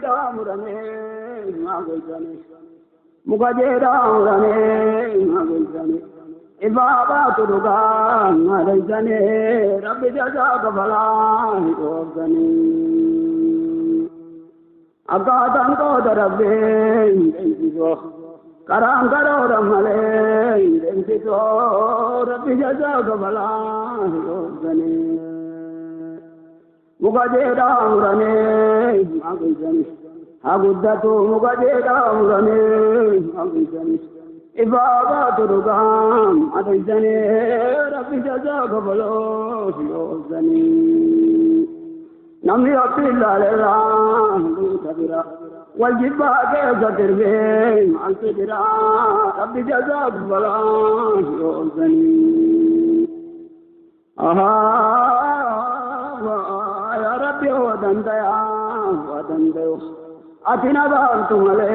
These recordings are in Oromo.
jida murane magojane mukajeda murane magojane ibaba turuga magojane rabbi jaza kabala ogane agadan ko darabbe intizo karangaro ramale intizo rabbi jaza kabala ogane mukajeda murane magojane aguddato mukajeda murane magojane ibaba turuga magojane rabbi jaza kabala ogane nami abdillale ram tabira waljiba ke gatirbe altira rabbi jaza kabala ogane aha ya rabbi wadandayo atina bantumale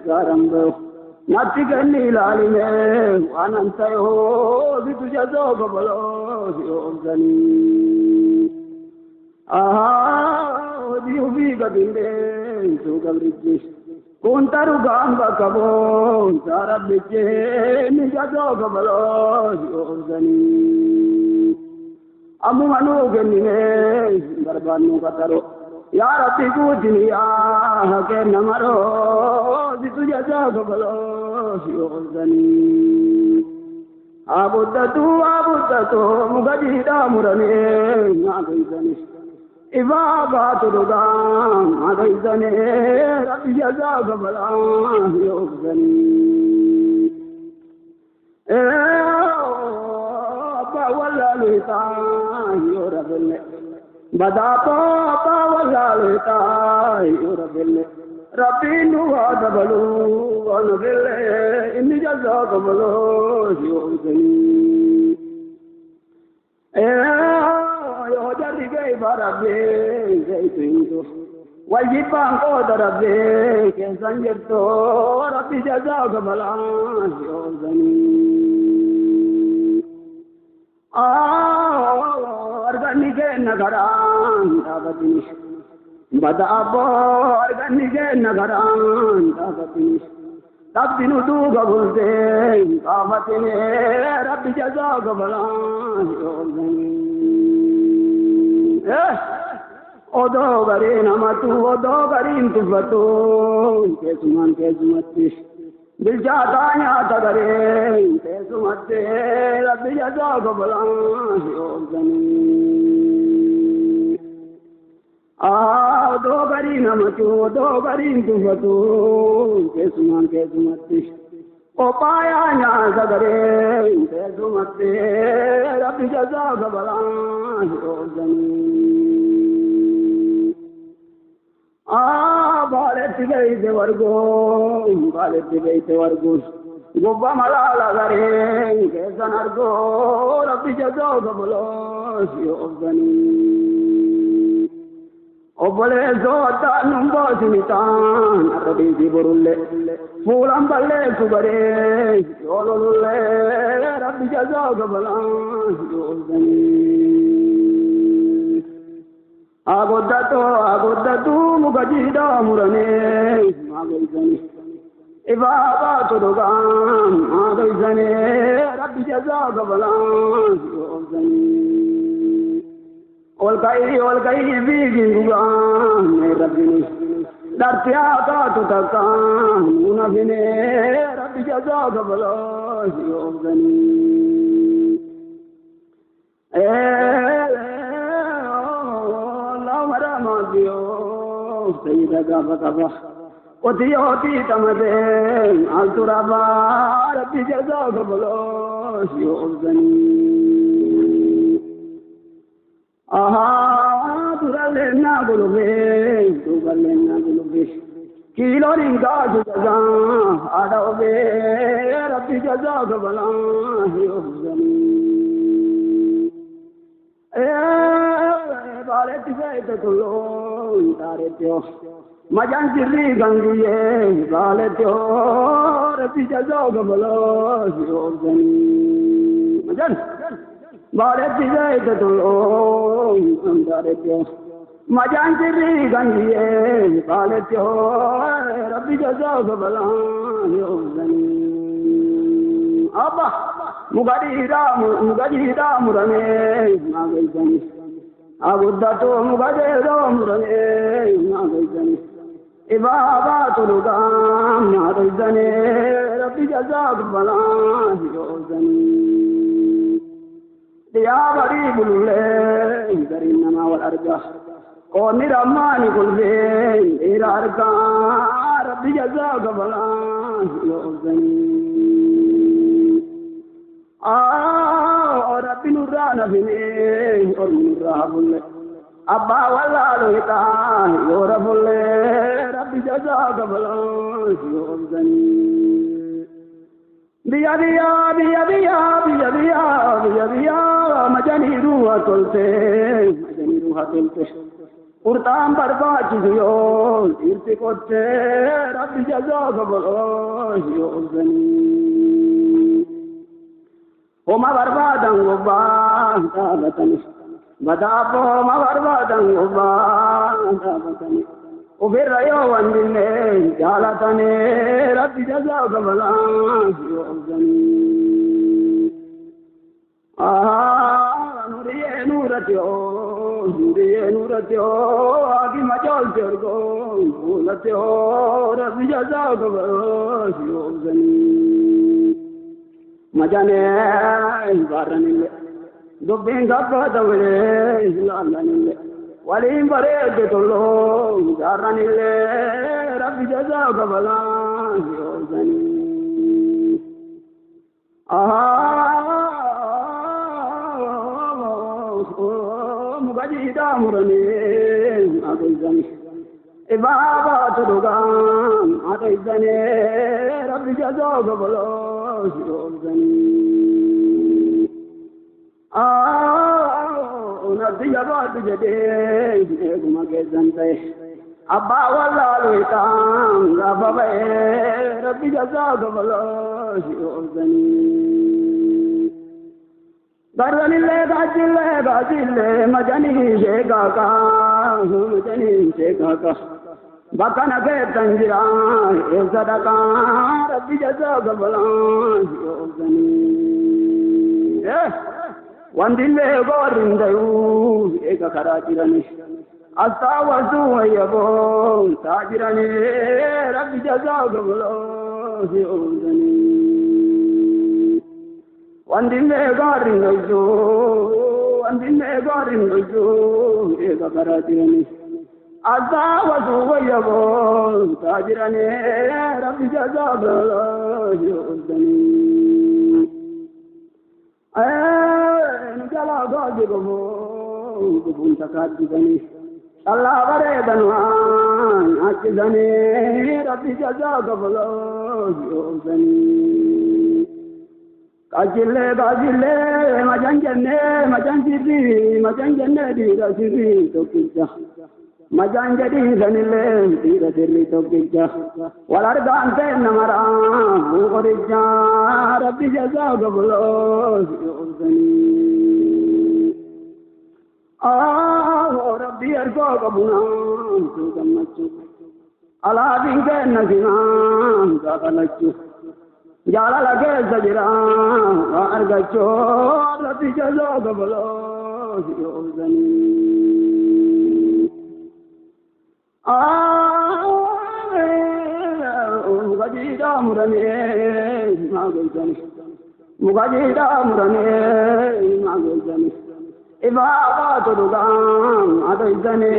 garambo natiganni lalime anantayo bitu jazo kabalo ogani aha diubi gadinde sugabrijje kuntaru gamba kabo sarabije ni jazo kabalo ogani amu manu genine barbanu kataro ya rabbi kujniya ke namaro bitu jaza kabalo ogani abuddatu mugajida murane magojane ibaba turuga magojane rabbi jaza kabala ogani abba walla lita yorabelle badapa abba walla lita yorabelle rabbi nuwa balu onubille inni jaza kabalo ogani yo jadi gay barabe gay tinto wajiban ko darabe ke sanjito rabbi jaza kabala ogani organike nagaran tabati badabo organike nagaran tabati tabinu du gabulte kamatine rabbi jaza kabala ogani odo gare namatu odo garin tubatu kesumati dil jata nya tagare kesumate rabbi jaza kabala ogani odo garin namatu odo garin tubatu kesumati opaya nya tagare kesumate rabbi jaza kabala ogani baleti gaite wargo gobba malala gare kesanargo rabbi jaza kabala ogani obole zota numbo sinitan akadi diborulle fulam balle kubare yolulle rabbi jaza kabala ogani agoddatu mukajida murane magojane ibaba turuga magojane rabbi jaza kabala ogani olkai biginguga me rabbi dartya ta tutaka munafine rabbi jaza kabala ogani Sayyida gaba oti tamade alturaba rabbi jaza kabala ogani aha turale na gulube kilo ringa jaza adabe rabbi jaza kabala ogani baleti gaite tulo taretyo majan sirri gangiye baletyo rabbi jaza kabala ogani majan baleti gaite tulo taretyo Majanjiri gangiye baletyo Rabbi jazaak balan yozani Abba mugadira murane magaizani Abuddato mugadero murane magaizani Ibaba tulugam magaizani Rabbi jazaak balan yozani Diya bari bululle Darinama wal arjah Koni ramani kulbe irarka Rabbi jazaak balan yozani Rabbi nurra nafine or nurra bulle Abba walla lohita yora bulle Rabbi jazaak balan yozani Biya majani ruha tolte Urtam barbaad diyo irti kotte Rabbi jazaak balan yozani Oma barbadan gobba tabatani Badapo ma barbadan gobba tabatani Ubirayo wandine jalatane Rabbi jazaak balan yozani Nuriye nuratyo Agi majol tergo Bulatyo Rabbi jazaak balan yozani Majane baranille Dubbin gappa tawle Islananille Walim barede tollo Jaranille Rabbi jazaak balan yozani Mugajida murane Agaizani Ibaba tulugam Agaizani Rabbi jazaak balan yozani Nadiya baat jade Eguma gezante Abba walla loitam Rabba Rabbi jazaak balan yozani Daranille gajille majani shekaka Bakana ke tanjira sadaka Rabbi jazaak balan yozani Wandille gorindayu eka karajirani Astawazu ayabo tajirani Rabbi jazaak balan yozani Wandille gorindayu eka karajirani Astawazu ayabo tajirani Rabbi jazaak balan yozani Nujala gaji gomo Gubunta kadizani Allah baredanwan Akizani Rabbi jazaak balan yozani Gajille majanjane dira sirri tokkija Majanjadi zanille dira sirri tokkija Walargante namara Mughorija Rabbi jazaak balan yozani Rabbi argo kabuna Sugammachu Ala dinke nazinan Zakalachu Jala lage sajira Argacho Rabbi jazaak balan yozani Mugajida murane magaizani Ibaba tulugam agaizani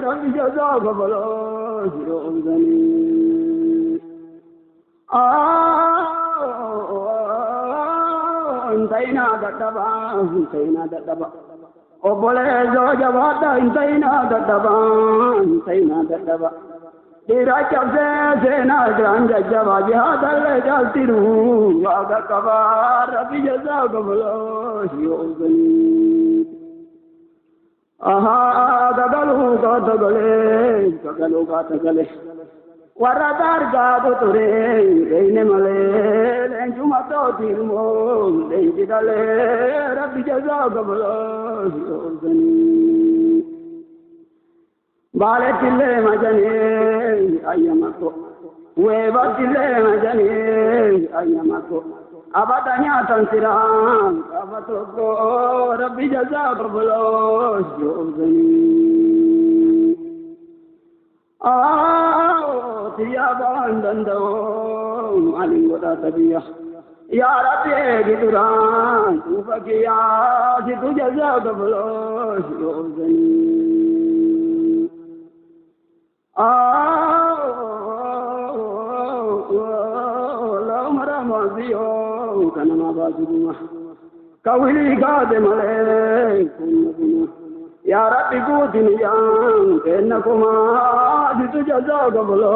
Rabbi jazaak balan yozani Intaina dadaba Obole jawada intaina dadaba Dira chabse sena granja jawaji hadal jaltiru Waga kabar Rabbi jazaak balan yozani Gagalu gatagale Waradar gado ture Reine male Lenjumato tilmo Lenjidale Rabbi jazaak balan yozani ಬಾಲೆತಿಲ್ಲೆ ಮಜನೆ ಅಯ್ಯಮಕ್ಕೋ ವೇಬತಿಲ್ಲೆ ಮಜನೆ ಅಯ್ಯಮಕ್ಕೋ abadanya tansiran abatoko rabbi jaza qablo yuzani tiya bandando alingoda tabiya ya rabbi giduran ufakiya jitu jaza qablo yuzani la mara maziyo kanama bazuma kawili gade male kunna ya rabbi gudiniya kenna kuma jitu jaza qablo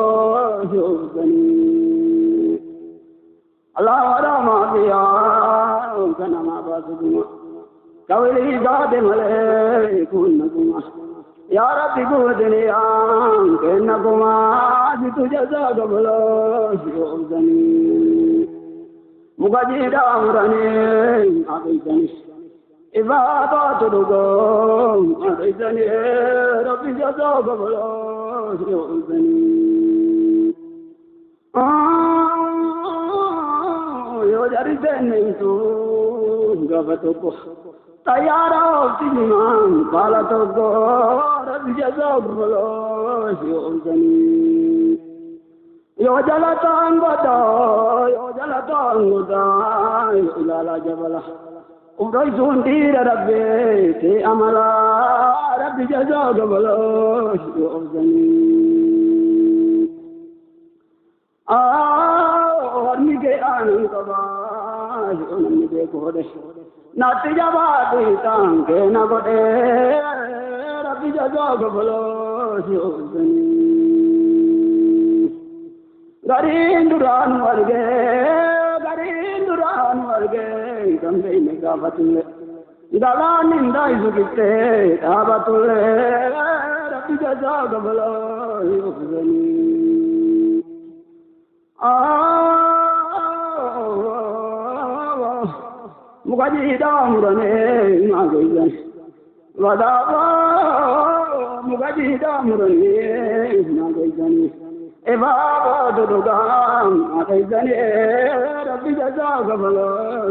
yuzani allah rama biya kanama bazuma kawili gade male kunna kuma ya rabbi gudiniya kenna kuma jitu jaza qablo yuzani mugajida amrani abaydani ibadatu dugo abaydani rabbi jaza qablo yuzani yo jari denisu gabatuko tayara optiman balatuko rabbi jaza qablo yuzani yo jalatan goda ilala jabala umray zundira rabbi te amala rabbi jaza qablo yuzani armige anand kaba onamige kode nati jabati tanke na kode rabbi jaza qablo yuzani garinduran warge kambe mega batulle dalaninda izukitte abatulle rabbi jaza qablo yuzani mugajida amrane magoyani wadaba mugajida amrane magoyani ebaba dudugam abaydani rabbi jaza qablo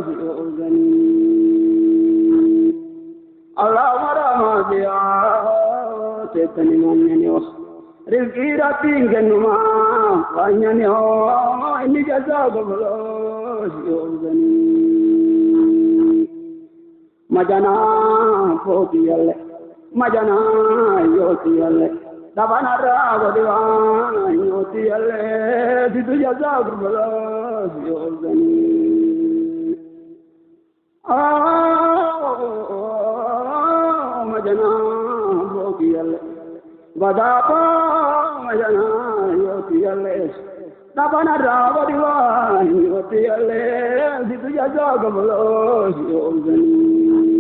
yuzani allah marama biya tetani manyani wa rizqi rabbi genuma wanyani ho inni jaza qablo yuzani majana potiyalle majana yotiyalle dabanara godiwa yotiyalle jitu jaza qablo yuzani majana potiyalle badapa majana yotiyalle dabanara godiwa yotiyalle jitu jaza qablo yuzani